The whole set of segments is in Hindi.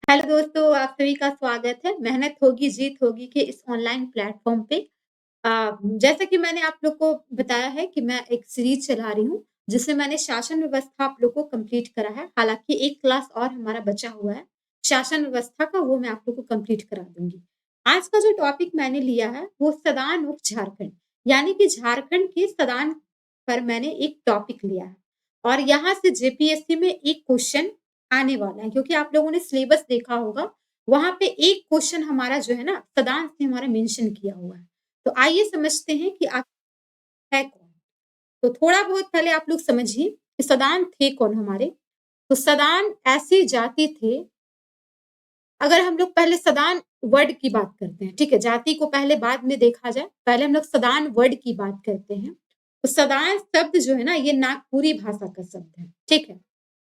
हेलो दोस्तों, आप सभी का स्वागत है। मेहनत होगी जीत होगी के इस ऑनलाइन प्लेटफ़ॉर्म पे। जैसा कि मैंने आप लोग को बताया है कि मैं एक सीरीज़ चला रही हूँ, जिसमें मैंने शासन व्यवस्था आप लोग को कंप्लीट करा है। हालाँकि 1 क्लास और हमारा बचा हुआ है, शासन व्यवस्था का, वो मैं आप लोग को कंप्लीट करा दूँगी। आज का जो टॉपिक मैंने लिया है, वो सदान ऑफ झारखंड, यानी कि झारखंड के सदान पर मैंने एक टॉपिक लिया है। और यहाँ से जेपीएससी में एक क्वेश्चन आने वाला है, क्योंकि आप लोगों ने सिलेबस देखा होगा, वहाँ पे एक क्वेश्चन हमारा जो है ना, सदान से हमारा मेंशन किया हुआ है। तो आइए समझते हैं कि है कौन? तो थोड़ा बहुत पहले आप लोग समझिए कि सदान थे कौन हमारे? तो सदान ऐसी जाति थे, अगर हम लोग पहले सदान वर्ड की बात करते हैं, ठीक है? जाति को पहले बाद में देखा जाए, पहले हम लोग सदान वर्ड की बात करते हैं। तो सदान शब्द जो है ना, ये नागपुरी भाषा का शब्द है, ठीक है?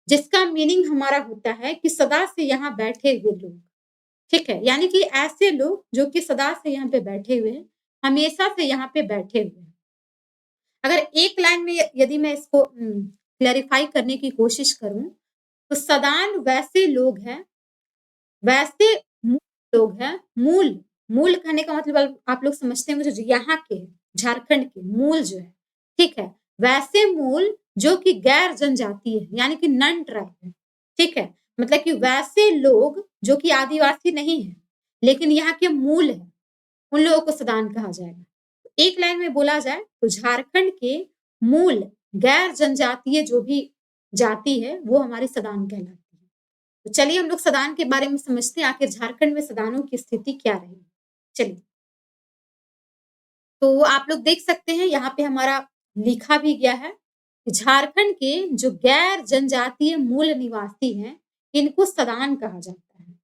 जिसका मीनिंग हमारा होता है कि सदा से यहाँ बैठे हुए लोग, ठीक है? यानी कि ऐसे लोग जो कि सदा से यहाँ पे बैठे हुए हैं, हमेशा से यहाँ पे बैठे हुए हैं। अगर एक लाइन में यदि मैं इसको क्लैरिफ़ाई करने की कोशिश करूँ, तो सदान वैसे लोग हैं, वैसे मूल लोग हैं, मूल मूल कहने का मतलब आप लोग समझते होंगे, जो यहाँ के हैं, झारखंड के मूल जो है, ठीक है? वैसे मूल जो कि गैर जनजातीय है, यानी कि नॉन ट्राइब है, ठीक है? मतलब कि वैसे लोग जो कि आदिवासी नहीं है, लेकिन यहाँ के मूल हैं, उन लोगों को सदान कहा जाएगा। एक लाइन में बोला जाए तो झारखंड के मूल गैर जनजातीय जो भी जाति है, वो हमारी सदान कहलाती है। तो चलिए हम लोग सदान के बारे में समझते हैं, आखिर झारखंड में सदानों की स्थिति क्या रही। चलिए, तो आप लोग देख सकते हैं यहाँ पे हमारा लिखा भी गया है कि झारखंड के जो गैर जनजातीय मूल निवासी हैं, इनको सदान कहा जाता है।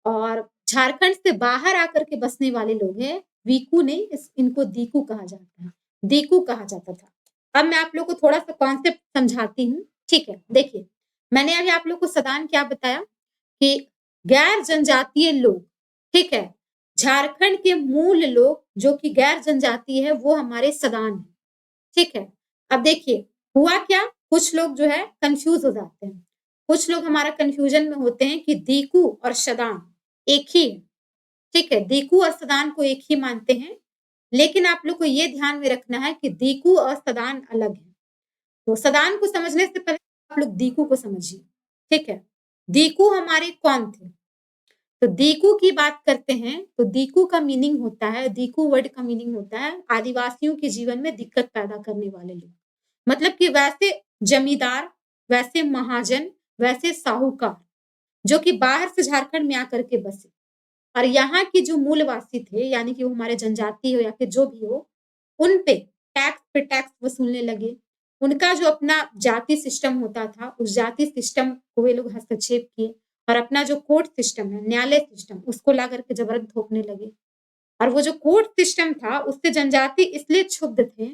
और झारखंड से बाहर आकर के बसने वाले लोग हैं, वीकू नहीं, इनको दीकू कहा जाता है। दीकू कहा जाता था। अब मैं आप लोग को थोड़ा-सा कॉन्सेप्ट समझाती हूँ, ठीक है? देखिए, मैंने अभी आप लोग को सदान क्या बताया कि गैर जनजातीय लोग, ठीक है? झारखंड के मूल लोग जो कि गैर जनजातीय है, वो हमारे सदान हैं, ठीक है? अब देखिए, हुआ क्या? कुछ लोग जो है कन्फ्यूज़ हो जाते हैं। कुछ लोग हमारा कन्फ्यूज़न में होते हैं कि दीकू और सदान एक ही है, ठीक है? दीकू और सदान को एक ही मानते हैं, लेकिन आप लोग को ये ध्यान में रखना है कि दीकू और सदान अलग हैं। तो सदान को समझने से पहले आप लोग दीकू को समझिए, ठीक है? दीकू हमारे कौन थे? तो दीकू की बात करते हैं, तो दीकू का मीनिंग होता है, दीकू वर्ड का मीनिंग होता है आदिवासियों के जीवन में दिक्कत पैदा करने वाले लोग। मतलब कि वैसे जमींदार, वैसे महाजन, वैसे साहूकार, जो कि बाहर से झारखंड में आकर के बसे। और यहाँ के जो मूलवासी थे, यानी कि वो हमारे जनजाति हो या फिर जो भी हो, उन पे टैक्स वसूलने लगे। उनका जो अपना जाति सिस्टम होता था, उस जाति सिस्टम को वे लोग हस्तक्षेप किए और अपना जो कोर्ट सिस्टम है, न्यायालय सिस्टम, उसको ला कर के जबरन थोपने लगे। और वो जो कोर्ट सिस्टम था, उससे जनजाति इसलिए क्षुब्ध थे,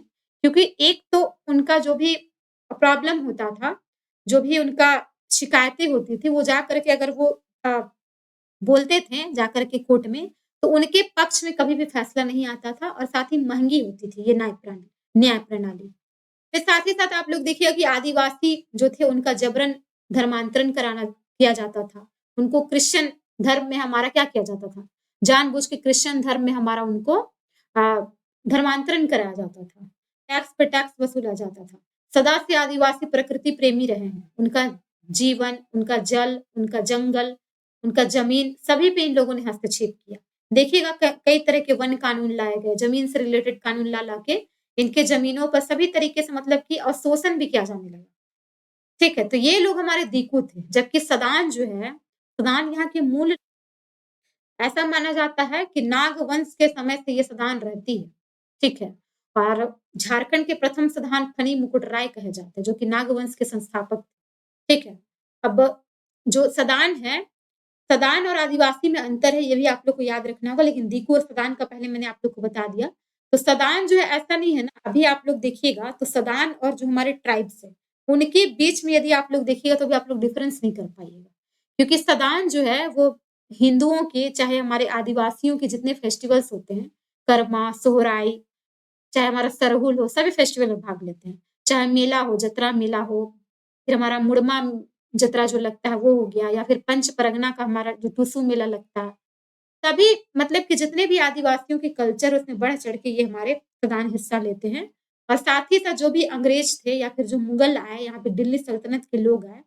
क्योंकि एक तो उनका जो भी प्रॉब्लम होता था, जो भी उनका शिकायतें होती थी, वो जा कर के अगर वो अ, बोलते थे जाकर के कोर्ट में, तो उनके पक्ष में कभी भी फैसला नहीं आता था और साथ ही महँगी होती थी ये न्याय प्रणाली। फिर साथ ही साथ आप लोग देखिए कि आदिवासी जो थे उनका जबरन धर्मांतरण कराना किया जाता था। उनको क्रिश्चियन धर्म में हमारा क्या किया जाता था? जानबूझ के क्रिश्चियन धर्म में हमारा उनको धर्मांतरण कराया जाता था। टैक्स पे टैक्स वसूला जाता था। सदा से आदिवासी प्रकृति प्रेमी रहे हैं। उनका जीवन, उनका जल, उनका जंगल, उनका ज़मीन, सभी पे इन लोगों ने हस्तक्षेप किया। देखिएगा कई तरह के वन कानून लाए गए, ज़मीन से रिलेटेड कानून ला-ला के इनके ज़मीनों पर सभी तरीके से मतलब कि शोषण भी किया जाने लगा। ठीक है? तो ये लोग हमारे दीकू थे, जबकि सदान जो है, सदान यहाँ के मूल, ऐसा माना जाता है कि नाग वंश के समय से ये सदान रहती है, ठीक है? और झारखंड के प्रथम सदान फनी मुकुट राय कहे जाते हैं, जो कि नाग वंश के संस्थापक, ठीक है? अब जो सदान है, सदान और आदिवासी में अंतर है, ये भी आप लोग को याद रखना होगा, लेकिन दीकू और सदान का पहले मैंने आप लोग को बता दिया। तो सदान जो है ऐसा नहीं है ना, अभी आप लोग देखिएगा तो सदान और जो हमारे ट्राइब्स हैं, उनके बीच में यदि आप लोग देखिएगा तो भी आप लोग डिफरेंस नहीं कर पाइएगा। क्योंकि सदान जो है वो हिंदुओं के, चाहे हमारे आदिवासियों के जितने फेस्टिवल्स होते हैं, करमा, सोहराई, चाहे हमारा सरहुल हो, सभी फेस्टिवल में भाग लेते हैं। चाहे मेला हो, जतरा मेला हो, फिर हमारा मुड़मा जतरा जो लगता है वो हो गया, या फिर पंच परगना का हमारा जो टुसू मेला लगता है। सभी मतलब कि जितने भी आदिवासियों के कल्चर उसमें बढ़ चढ़ के ये हमारे प्रधान हिस्सा लेते हैं। और साथ ही साथ जो भी अंग्रेज थे या फिर जो मुगल आए यहाँ पे, दिल्ली सल्तनत के लोग आए,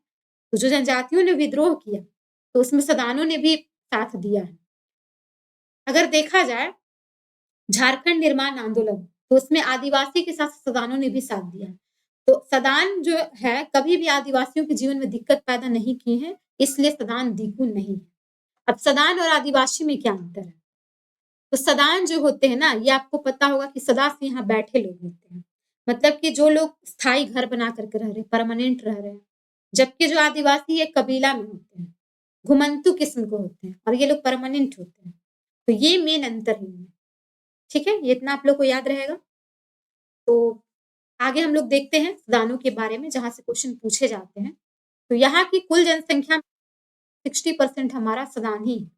तो जो जनजातियों ने विद्रोह किया, तो उसमें सदानों ने भी साथ दिया है। अगर देखा जाए झारखंड निर्माण आंदोलन, तो उसमें आदिवासी के साथ सदानों ने भी साथ दिया। तो सदान जो है कभी भी आदिवासियों के जीवन में दिक्कत पैदा नहीं की है, इसलिए सदान दीकू नहीं है। अब सदान और आदिवासी में क्या अंतर है? तो सदान जो होते हैं ना, ये आपको पता होगा कि सदा से यहाँ बैठे लोग होते हैं। मतलब कि जो लोग स्थायी घर बना करके रह रहे हैं, परमानेंट रह रहे हैं। जबकि जो आदिवासी एक कबीला में होते हैं, घुमंतू किस्म के होते हैं और ये लोग परमानेंट होते हैं। तो ये मेन अंतर है इनमें। ठीक है? ये इतना आप लोग को याद रहेगा। तो आगे हम लोग देखते हैं सदानों के बारे में, जहाँ से क्वेश्चन पूछे जाते हैं। तो यहाँ की कुल जनसंख्या 60% हमारा सदान ही है।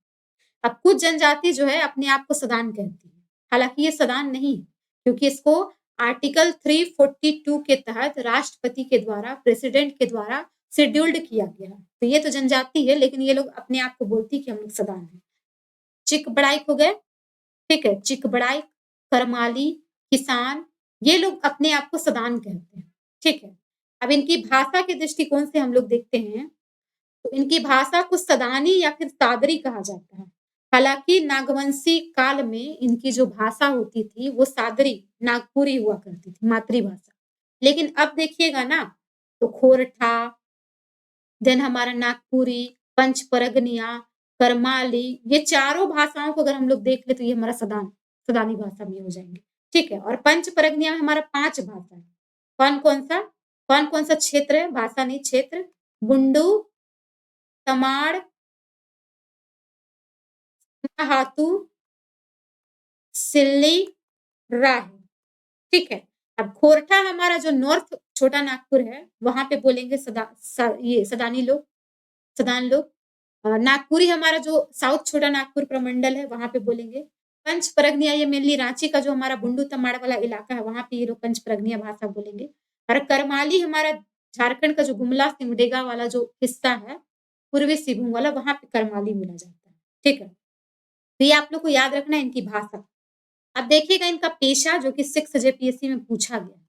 अब कुछ जनजाति जो है अपने आप को सदान कहती है। हालाँकि ये सदान नहीं है, क्योंकि इसको आर्टिकल 342 के तहत राष्ट्रपति के द्वारा, प्रेसिडेंट के द्वारा शेड्यूल्ड किया गया है। तो ये तो जनजाति है, लेकिन ये लोग अपने आप को बोलती है कि हम लोग सदान हैं। चिक-बड़ाइक हो गए, ठीक है? चिक-बड़ाइक, करमाली, किसान, ये लोग अपने आप को सदान कहते हैं। ठीक है? अब इनकी भाषा के दृष्टिकोण से हम लोग देखते हैं, तो इनकी भाषा को सदानी या फिर सादरी कहा जाता है। हालाँकि नागवंशी काल में इनकी जो भाषा होती थी, वो सादरी, नागपुरी हुआ करती थी, मातृभाषा। लेकिन अब देखिएगा ना, तो खोरठा, देन हमारा नागपुरी, पंच परगनिया, करमाली, ये चारों भाषाओं को अगर हम लोग देख लें, तो ये हमारा सदानी भाषा में हो जाएँगे। ठीक है? और पंच परगनिया में हमारा 5 भाषा है। कौन-कौन सा? कौन-कौन सा क्षेत्र है? भाषा नहीं, क्षेत्र। बुंडू, तमाड़, हातू, सिल्ली, राही। ठीक है? अब खोरठा हमारा जो नॉर्थ छोटा नागपुर है, वहाँ पे बोलेंगे ये सदानी लोग, सदान लोग। नागपुरी हमारा जो साउथ छोटा नागपुर प्रमंडल है, वहाँ पे बोलेंगे। पंच परगनिया ये मेनली रांची का जो हमारा बुंडू तमाड़ वाला इलाका है, वहाँ पे ये लोग पंच परगनिया भाषा बोलेंगे। और करमाली हमारा झारखंड का जो गुमला सिमडेगा वाला जो हिस्सा है, पूर्वी सिंहभूम वाला, वहाँ पे करमाली बोला जाता है। ठीक है? तो ये आप लोग को याद रखना है इनकी भाषा। अब देखिएगा इनका पेशा, जो कि 6th जेपीएससी में पूछा गया।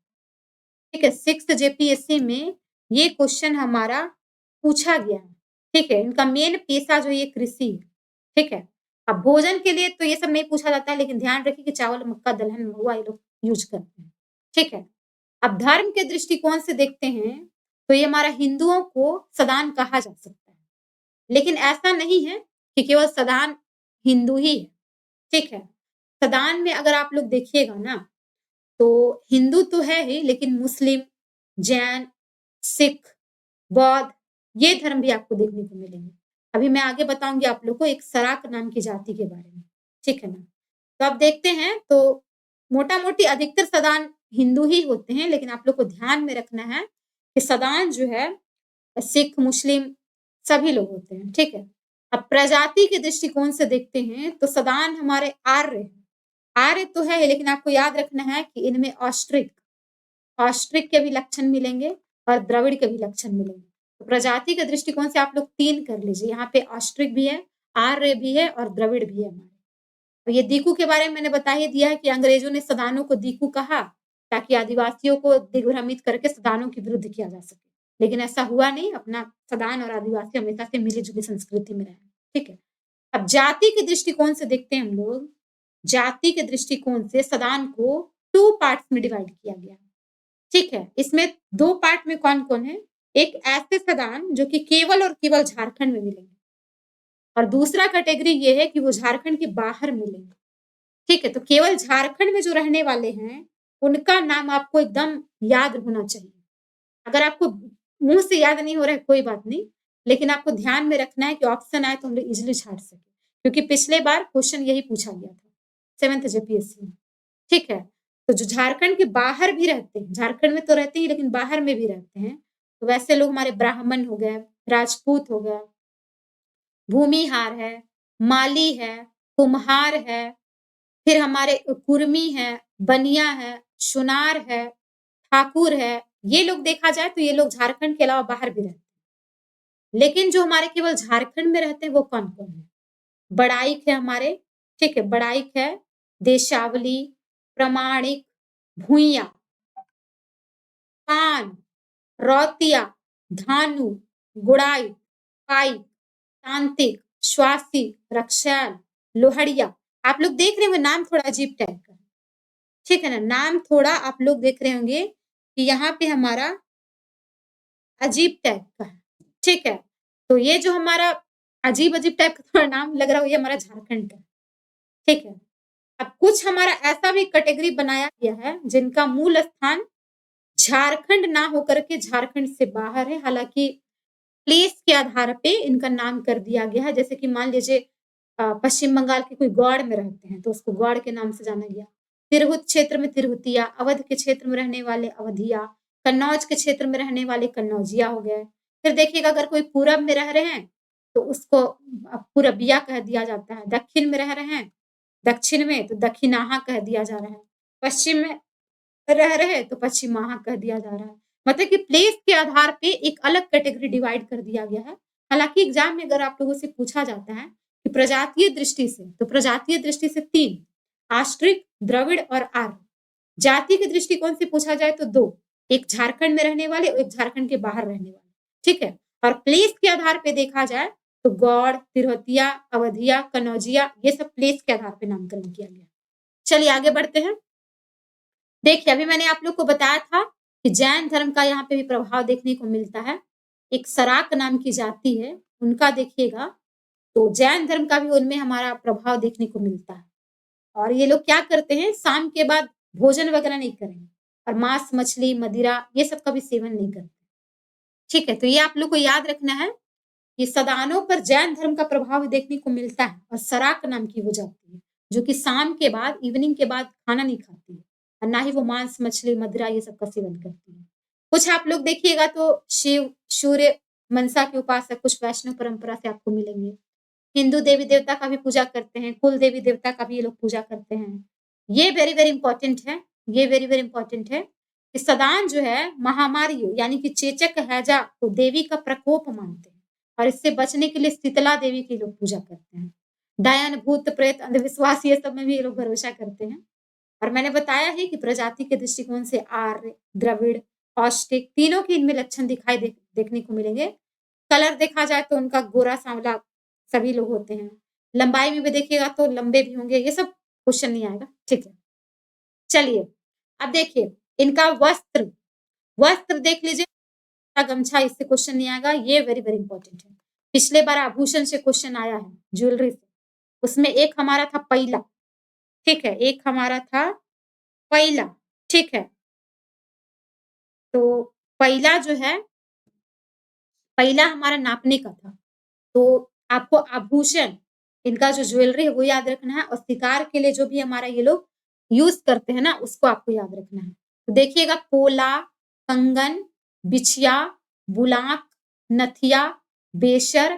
ठीक है? 6th जेपीएससी में ये क्वेश्चन हमारा पूछा गया है। ठीक है? इनका मेन पेशा जो ये कृषि है। ठीक है? अब भोजन के लिए तो ये सब नहीं पूछा जाता है, लेकिन ध्यान रखिए कि चावल, मक्का, दलहन, महुआ ये लोग यूज़ करते हैं। ठीक है? अब धर्म के दृष्टिकोण से देखते हैं, तो ये हमारा हिंदुओं को सदान कहा जा सकता है। लेकिन ऐसा नहीं है कि केवल सदान हिंदू ही है। ठीक है? सदान में अगर आप लोग देखिएगा ना, तो हिंदू तो है ही, लेकिन मुस्लिम, जैन, सिख, बौद्ध, ये धर्म भी आपको देखने को मिलेंगे। अभी मैं आगे बताऊँगी आप लोग को एक सराक नाम की जाति के बारे में। ठीक है ना? तो अब देखते हैं, तो मोटा-मोटी अधिकतर सदान हिंदू ही होते हैं, लेकिन आप लोग को ध्यान में रखना है कि सदान जो है सिख, मुस्लिम सभी लोग होते हैं। ठीक है? अब प्रजाति के दृष्टिकोण से देखते हैं, तो सदान हमारे आर्य हैं। आर्य तो है, लेकिन आपको याद रखना है कि इनमें ऑस्ट्रिक के भी लक्षण मिलेंगे और द्रविड़ के भी लक्षण मिलेंगे। तो प्रजाति के दृष्टिकोण से आप लोग 3 कर लीजिए। यहाँ पे ऑस्ट्रिक भी है, आर्य भी है और द्रविड़ भी है हमारे। तो ये दीकू के बारे में मैंने बता ही दिया है कि अंग्रेजों ने सदानों को दीकू कहा, ताकि आदिवासियों को दिग्भ्रमित करके सदानों के विरुद्ध किया जा सके। लेकिन ऐसा हुआ नहीं, अपना सदान और आदिवासी हमेशा से मिली-जुली संस्कृति में रहे। ठीक है? अब जाति के दृष्टिकोण से देखते हैं हम लोग, जाति के दृष्टिकोण से सदान को 2 पार्ट्स में डिवाइड किया गया है। ठीक है? इसमें 2 पार्ट में कौन-कौन है? एक ऐसे सदान जो कि केवल और केवल झारखंड में मिलेंगे, और दूसरा कैटेगरी ये है कि वो झारखंड के बाहर मिलेंगे। ठीक है? तो केवल झारखंड में जो रहने वाले हैं, उनका नाम आपको एकदम याद होना चाहिए। अगर आपको मुँह से याद नहीं हो रहा है, कोई बात नहीं, लेकिन आपको ध्यान में रखना है कि ऑप्शन आए तो हम लोग ईज़िली छाँट सकें। क्योंकि पिछले बार क्वेश्चन यही पूछा गया था, 7th जेपीएससी में। ठीक है? तो जो झारखंड के बाहर भी रहते हैं, झारखंड में तो रहते ही, लेकिन बाहर में भी रहते हैं, तो वैसे लोग हमारे ब्राह्मण हो गए, राजपूत हो गए, भूमिहार है, माली है, कुम्हार है, फिर हमारे कुर्मी है, बनिया है, सोनार है, ठाकुर है, ये लोग देखा जाए तो ये लोग झारखंड के अलावा बाहर भी रहते हैं। लेकिन जो हमारे केवल झारखंड में रहते हैं वो कौन-कौन है? बड़ाइक है हमारे, ठीक है? बड़ाइक है, देशावली, प्रामाणिक, भूइयाँ, पान, रौतिया, धानु, गुड़ाई, पाई, तांत्रिक, श्वासी, रक्षाल, लोहड़िया। आप लोग देख रहे होंगे नाम थोड़ा अजीब टाइप का है, ठीक है ना? नाम थोड़ा आप लोग देख रहे होंगे कि यहाँ पे हमारा अजीब टाइप का है, ठीक है? तो ये जो हमारा अजीब-अजीब टाइप का थोड़ा नाम लग रहा हो, ये हमारा झारखंड का है, ठीक है? अब कुछ हमारा ऐसा भी कैटेगरी बनाया गया है, जिनका मूल स्थान झारखंड ना होकर के झारखंड से बाहर है। हालाँकि प्लेस के आधार पे इनका नाम कर दिया गया है। जैसे कि मान लीजिए पश्चिम बंगाल के कोई गौड़ में रहते हैं, तो उसको गौड़ के नाम से जाना गया। तिरहुत क्षेत्र में तिरहुतिया, अवध के क्षेत्र में रहने वाले अवधिया, कन्नौज के क्षेत्र में रहने वाले कन्नौजिया हो गए। फिर देखिएगा अगर कोई पूरब में रह रहे हैं, तो उसको पूरबिया कह दिया जाता है। दक्षिण में रह रहे हैं, दक्षिण में तो दक्षिणाहा कह दिया जा रहा है। पश्चिम में रह रहे हैं, तो पश्चिमाहा कह दिया जा रहा है। मतलब कि प्लेस के आधार पे एक अलग कैटेगरी डिवाइड कर दिया गया है। हालाँकि एग्ज़ाम में अगर आप लोगों से पूछा जाता है कि प्रजातीय दृष्टि से, तो प्रजातीय दृष्टि से 3 आश्रित, द्रविड़ और आर्य। जाति के दृष्टिकोण से पूछा जाए तो 2, एक झारखंड में रहने वाले और एक झारखंड के बाहर रहने वाले, ठीक है? और प्लेस के आधार पे देखा जाए तो गौड़, तिरहुतिया, अवधिया, कन्नौजिया ये सब प्लेस के आधार पे नामकरण किया गया। चलिए आगे बढ़ते हैं। देखिए, अभी मैंने आप लोग को बताया था कि जैन धर्म का यहाँ पे भी प्रभाव देखने को मिलता है। एक सराक नाम की जाति है, उनका देखिएगा, तो जैन धर्म का भी उनमें हमारा प्रभाव देखने को मिलता है। और ये लोग क्या करते हैं, शाम के बाद भोजन वगैरह नहीं करेंगे और मांस, मछली, मदिरा ये सब का भी सेवन नहीं करते। ठीक है, तो ये आप लोग को याद रखना है कि सदानों पर जैन धर्म का प्रभाव देखने को मिलता है और सराक नाम की वो जाति है, जो कि शाम के बाद, इवनिंग के बाद खाना नहीं खाती है और ना ही वो मांस, मछली, मदिरा ये सब का सेवन करती है। कुछ आप लोग देखिएगा तो शिव, सूर्य, मनसा के उपासक कुछ वैष्णव परंपरा से आपको मिलेंगे। हिंदू देवी-देवता का भी पूजा करते हैं, कुल देवी-देवता का भी ये लोग पूजा करते हैं। ये वेरी, वेरी इम्पोर्टेंट है, ये वेरी, वेरी इम्पोर्टेंट है कि सदान जो है महामारी यानी कि चेचक, हैजा को देवी का प्रकोप मानते हैं और इससे बचने के लिए शीतला देवी की लोग पूजा करते हैं। डायन, भूत, प्रेत, अंधविश्वास ये सब में भी ये लोग भरोसा करते हैं। और मैंने बताया है कि प्रजाति के दृष्टिकोण से आर्य, द्रविड़, औष्टिक तीनों के इनमें लक्षण देखने को मिलेंगे। कलर देखा जाए तो उनका गोरा-सांवला सभी लोग होते हैं। लंबाई में भी देखिएगा तो लंबे भी होंगे, ये सब क्वेश्चन नहीं आएगा, ठीक है। चलिए, अब देखिए इनका वस्त्र, वस्त्र देख लीजिए, गमछा इससे क्वेश्चन नहीं आएगा, ये वेरी, वेरी इंपॉर्टेंट है। पिछले बार आभूषण से क्वेश्चन आया है, ज्वेलरी से। उसमें एक हमारा था पैला, ठीक है? एक हमारा था पैला, ठीक है? तो पैला जो है, पैला हमारा नापने का था। तो आपको आभूषण, इनका जो ज्वेलरी है वो याद रखना है और शिकार के लिए जो भी हमारा ये लोग यूज़ करते हैं ना, उसको आपको याद रखना है। तो देखिएगा पोला, कंगन, बिछिया, बुलाक, नथिया, बेशर,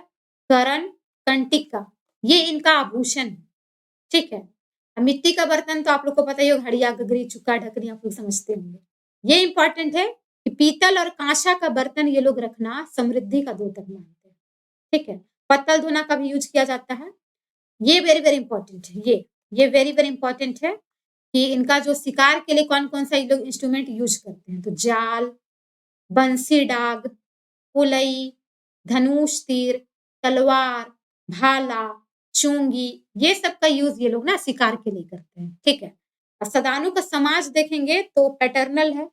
करण, कंटिका, ये इनका आभूषण है, ठीक है? मिट्टी का बर्तन तो आप लोग को पता ही होगा, हड़िया, गगरी, चुका, ढकनी आप लोग समझते होंगे। ये इम्पोर्टेंट है कि पीतल और काँसा का बर्तन ये लोग रखना समृद्धि का द्योतक मानते हैं, ठीक है? पत्तल धोना का भी यूज़ किया जाता है। ये वेरी, वेरी इम्पोर्टेंट है ये वेरी, वेरी इम्पोर्टेंट है कि इनका जो शिकार के लिए कौन-कौन सा ये लोग इंस्ट्रूमेंट यूज़ करते हैं। तो जाल, बंसी डाग, पुलई, धनुष तीर, तलवार, भाला, चोंगी, ये सब का यूज़ ये लोग ना शिकार के लिए करते हैं, ठीक है? और सदानु का समाज देखेंगे तो पैटर्नल है,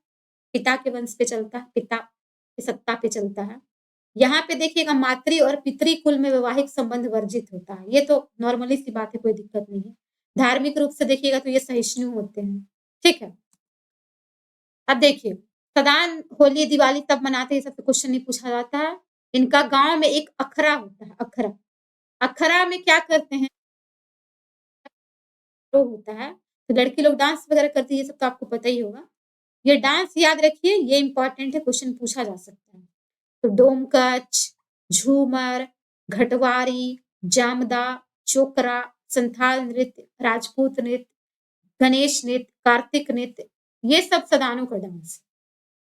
पिता के वंश पे चलता है, पिता की सत्ता पे चलता है। यहाँ पे देखिएगा मातृ और पितृ कुल में वैवाहिक संबंध वर्जित होता है। ये तो नॉर्मली सी बात है, कोई दिक्कत नहीं है। धार्मिक रूप से देखिएगा तो ये सहिष्णु होते हैं, ठीक है? अब देखिए, सदान होली, दिवाली तब मनाते हैं, ये सब तो क्वेश्चन नहीं पूछा जाता है। इनका गाँव में एक अखरा होता है, अखरा। अखरा में क्या करते हैं, वो होता है, तो लड़की लोग डांस वगैरह करती है, ये सब तो आपको पता ही होगा। ये डांस याद रखिए, ये इम्पोर्टेंट है, क्वेश्चन पूछा जा सकता है। तो डोमकच, झूमर, घटवारी, जामदा, चोकरा, संथाल नृत्य, राजपूत नृत्य, गणेश नृत्य, कार्तिक नृत्य, ये सब सदानों का डांस है।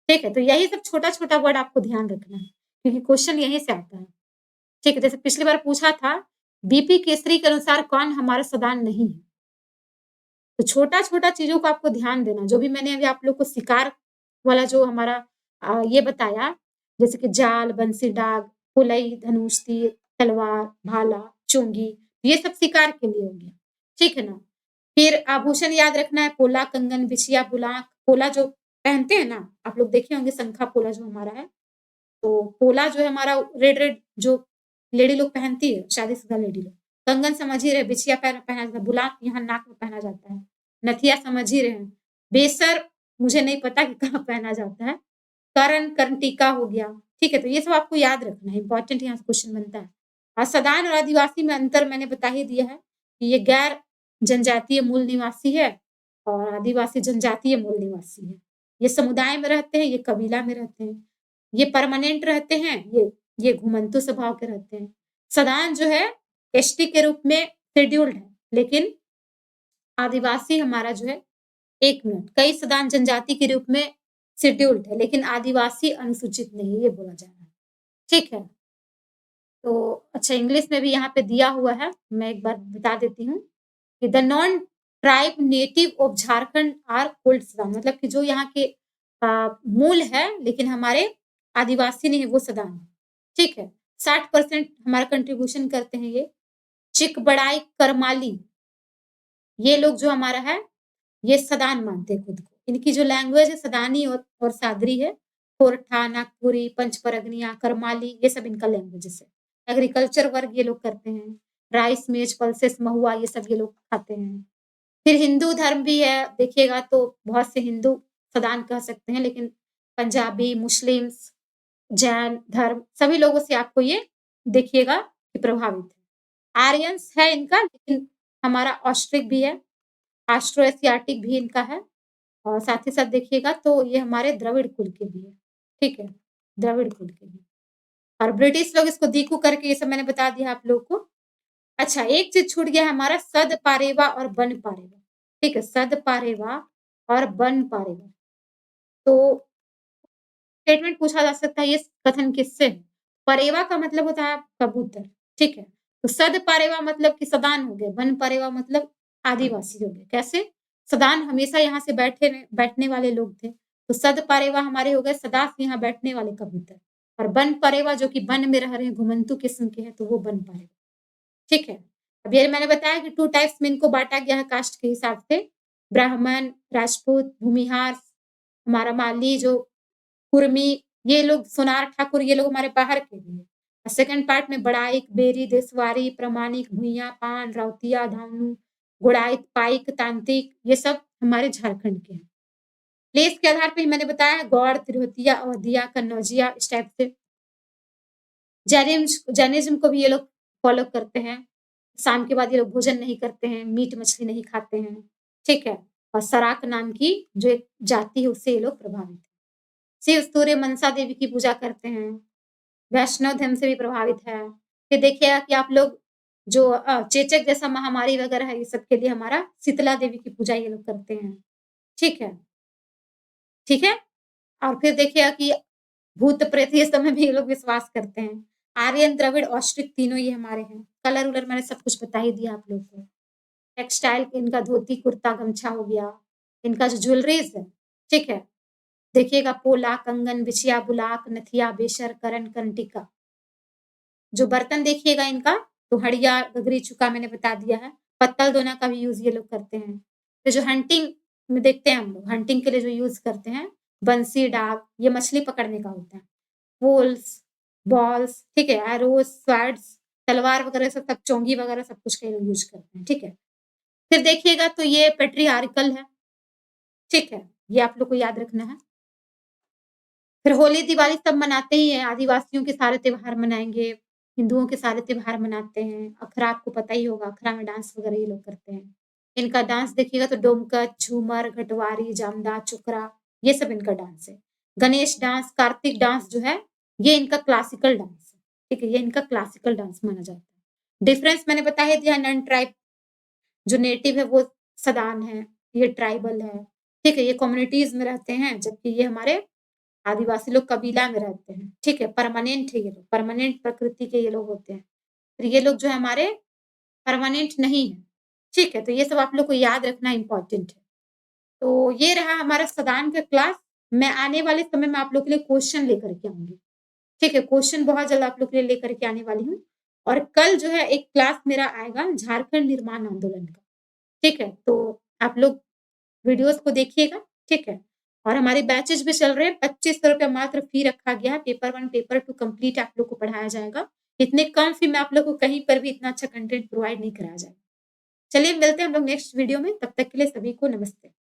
ठीक है? तो यही सब छोटा-छोटा वर्ड आपको ध्यान रखना है, क्योंकि क्वेश्चन यहीं से आता है। ठीक है, जैसे पिछली बार पूछा था, बीपी केसरी के अनुसार कौन हमारा सदान नहीं है? तो छोटा-छोटा चीज़ों को आपको ध्यान देना, जो भी मैंने अभी आप लोग को शिकार वाला जो हमारा ये बताया, जैसे कि जाल, बंसी डाग, कुलई, धनुष, तीर, तलवार, भाला, चोंगी, ये सब शिकार के लिए हो गया, ठीक है ना? फिर आभूषण याद रखना है, पोला, कंगन, बिछिया, बुलाक, पोला जो पहनते हैं ना, आप लोग देखे होंगे शंखा पोला जो हमारा है, तो पोला जो है हमारा रेड-रेड जो लेडी लोग पहनती है, शादीशुदा लेडी लोग। कंगन समझ ही रहे, बिछिया पहना जाता है, बुलाक यहाँ नाक में पहना जाता है। नथिया समझ ही रहे हैं। बेसर मुझे नहीं पता कि कहाँ पहना जाता है। कर्ण, कर्णटीका हो गया, ठीक है? तो ये सब आपको याद रखना है, इम्पोर्टेंट यहाँ से क्वेश्चन बनता है। सदान और आदिवासी में अंतर मैंने बता ही दिया है कि ये गैर जनजातीय मूल निवासी है और आदिवासी जनजातीय मूल निवासी है। ये समुदाय में रहते हैं, ये कबीला में रहते हैं। ये परमानेंट रहते हैं, ये घुमंतु स्वभाव के रहते हैं। सदान जो है एसटी के रूप में शेड्यूल्ड है, लेकिन आदिवासी हमारा जो है 1 मिनट, कई सदान जनजाति के रूप में शेड्यूल्ड है, लेकिन आदिवासी अनुसूचित नहीं है, ये बोला जा रहा है। ठीक है? तो अच्छा इंग्लिश में भी यहाँ पे दिया हुआ है, मैं एक बार बता देती हूँ कि the non tribe native of Jharkhand are called Sadan मतलब कि जो यहाँ के मूल है, लेकिन हमारे आदिवासी नहीं है, वो सदान है। ठीक है? 60% हमारा कंट्रीब्यूशन करते हैं ये। चिकबड़ाई, करमाली, ये लोग जो हमारा है ये सदान मानते हैं खुद को। इनकी जो लैंग्वेज है सदानी और सादरी है। कोरठा, नागपुरी, पंचपरगनिया, करमाली ये सब इनका लैंग्वेजेस है। एग्रीकल्चर वर्क ये लोग करते हैं। राइस, मेज, पल्सेस, महुआ ये सब ये लोग खाते हैं। फिर हिंदू धर्म भी है, देखिएगा तो बहुत से हिंदू सदान कह सकते हैं, लेकिन पंजाबी, मुस्लिम्स, जैन धर्म सभी लोगों से आपको ये देखिएगा कि प्रभावित है। आर्यंस है इनका, लेकिन हमारा ऑस्ट्रिक भी है, ऑस्ट्रो एशियाटिक भी इनका है और साथ ही साथ देखिएगा तो ये हमारे द्रविड़ कुल के भी है, ठीक है? द्रविड़ कुल के भी। और ब्रिटिश लोग इसको दीकू करके ये सब मैंने बता दिया आप लोग को। अच्छा एक चीज़ छूट गया हमारा सद-पारेवा और बन-पारेवा, ठीक है? सद-पारेवा और बन-पारेवा। तो स्टेटमेंट पूछा जा सकता है ये कथन किससे है? परेवा का मतलब होता है कबूतर, ठीक है? तो सद-पारेवा मतलब कि सदान हो गए, बन-पारेवा मतलब आदिवासी हो गए। कैसे? सदान हमेशा यहाँ से बैठने वाले लोग थे। तो सद-पारेवा हमारे हो गए सदा से यहाँ बैठने वाले कबूतर और बन-परेवा जो कि वन में रह रहे हैं, घुमंतू किस्म के हैं, तो वो बन-पारेवा, ठीक है? अब ये मैंने बताया कि 2 टाइप्स में इनको बाँटा गया है कास्ट के हिसाब से, ब्राह्मण, राजपूत, भूमिहार, हमारा माली जो कुर्मी, ये लोग सोनार ठाकुर ये लोग हमारे बाहर के भी हैं। सेकंड पार्ट में बड़ाइक, बेरी, देशवारी, प्रामाणिक, भुइयाँ, पान, राउतिया, धामनू, गुड़ाइत, पाइक, तांत्रिक ये सब हमारे झारखंड के हैं। प्लेस के आधार पे ही मैंने बताया गौड़, तिरहुतिया, अवधिया, कन्नौजिया इस टाइप से। जैनिज़्म को भी ये लोग फॉलो करते हैं। शाम के बाद ये लोग भोजन नहीं करते हैं, मीट मछली नहीं खाते हैं, ठीक है? और सराक नाम की जो एक जाति है उससे ये लोग प्रभावित हैं। शिव, सूर्य, मनसा देवी की पूजा करते हैं। वैष्णव धर्म से भी प्रभावित है। फिर देखिएगा कि आप लोग जो चेचक जैसा महामारी वगैरह है, ये सब के लिए हमारा शीतला देवी की पूजा ये लोग करते हैं। ठीक है? ठीक है? और फिर देखिएगा कि भूत-प्रेत ये सब में भी ये लोग विश्वास करते हैं। आर्यन, द्रविड़, ऑस्ट्रिक तीनों ये हमारे हैं। कलर-वलर मैंने सब कुछ बता ही दिया आप लोग को। टेक्सटाइल इनका धोती, कुर्ता, गमछा हो गया। इनका जो ज्वेलरीज़ है, ठीक है? देखिएगा पोला, कंगन, बिछिया, बुलाक, नथिया, बेशर, करण, कर्णटिका। जो बर्तन देखिएगा इनका, तो हड़िया, गगरी, चूका मैंने बता दिया है। पत्तल दोना का भी यूज़ ये लोग करते हैं। तो जो हंटिंग में देखते हैं हम लोग, हंटिंग के लिए जो यूज़ करते हैं, बंसी, डाक, ये मछली पकड़ने का होता है। पोल्स, बॉल्स, ठीक है? एरोज़, स्वॉर्ड्स, तलवार वगैरह सब तक चोंगी वगैरह सब कुछ का ये लोग यूज़ करते हैं, ठीक है? फिर देखिएगा तो ये पैट्रियार्कल है, ठीक है? ये आप लोग को याद रखना है। फिर होली, दिवाली सब मनाते ही हैं, आदिवासियों के सारे त्योहार मनाएँगे, हिंदुओं के सारे त्योहार मनाते हैं। अखरा आपको पता ही होगा, अखरा में डांस वगैरह ये लोग करते हैं। इनका डांस देखिएगा तो डोमकच, झूमर, घटवारी, जामदा, चुकरा ये सब इनका डांस है। गणेश डांस, कार्तिक डांस जो है, ये इनका क्लासिकल डांस है, ठीक है? ये इनका क्लासिकल डांस माना जाता है। डिफरेंस मैंने बता ही दिया नन ट्राइब जो नेटिव है वो सदान है, ये ट्राइबल है, ठीक है? ये कम्युनिटीज़ में रहते हैं, जबकि ये हमारे आदिवासी लोग कबीला में रहते हैं, ठीक है? परमानेंट है ये लोग, परमानेंट प्रकृति के ये लोग होते हैं। फिर ये लोग जो है हमारे परमानेंट नहीं है, ठीक है? तो ये सब आप लोग को याद रखना इम्पोर्टेंट है। तो ये रहा हमारा सदान का क्लास। मैं आने वाले समय में आप लोग के लिए क्वेश्चन लेकर के आऊँगी, ठीक है? क्वेश्चन बहुत जल्द आप लोग के लिए लेकर के आने वाली हूँ और कल जो है एक क्लास मेरा आएगा झारखंड निर्माण आंदोलन का, ठीक है? तो आप लोग वीडियोज़ को देखिएगा, ठीक है? और हमारे बैचेज़ भी चल रहे हैं, ₹2500 मात्र फ़ी रखा गया है, पेपर 1, पेपर 2 कंप्लीट आप लोग को पढ़ाया जाएगा। इतने कम फ़ी में आप लोग को कहीं पर भी इतना अच्छा कंटेंट प्रोवाइड नहीं कराया जाएगा। चलिए मिलते हैं हम लोग नेक्स्ट वीडियो में, तब तक के लिए सभी को नमस्ते।